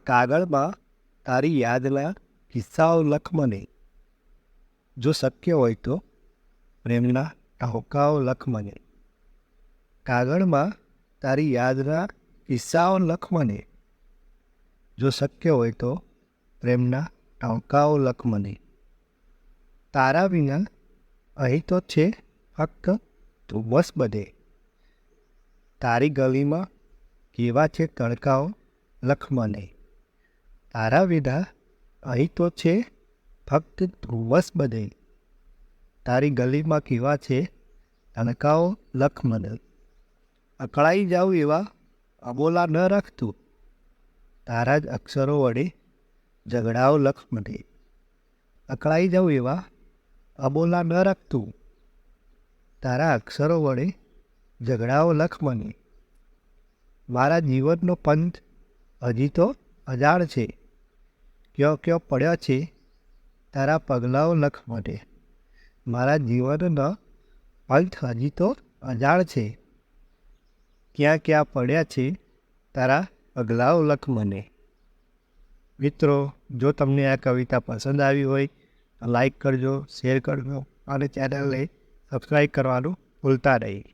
કાગળમાં તારી યાદના કિસ્સાઓ લખ મને. જો શક્ય હોય તો પ્રેમના ઠપકાઓ લખ મને. કાગળમાં તારી યાદના કિસ્સાઓ લખ મને. જો શક્ય હોય તો પ્રેમના ઠપકાઓ લખ મને. તારા વિના અહીં તો છે ફક્ત ધુમ્મસ બધે. તારી ગલીમાં કેવા છે તડકાઓ લખ મને. તારા વિના અહીં તો છે ફક્ત ધુમ્મસ બધે. તારી ગલીમાં કેવા છે તડકાઓ લખ મને. અકળાઈ જાઉં એવા અબોલા ન રાખતું. તારા જ અક્ષરો વડે ઝઘડાઓ લખ મને. અકળાઈ જાઉં એવા અબોલા ન રાખતું. તારા અક્ષરો વડે ઝઘડાઓ લખ મને. મારા જીવનનો પંથ હજી તો અજાણ છે. ક્યો પડ્યા છે તારા પગલાઓ લખ મને. મારા જીવનનો પંથ હજી તો અજાણ છે. ક્યાં પડ્યા છે તારા પગલાઓ લખ મને. મિત્રો, જો તમને આ કવિતા પસંદ આવી હોય તો લાઈક કરજો, શેર કરજો અને ચેનલને સબસ્ક્રાઈબ કરવાનું ભૂલતા નહીં.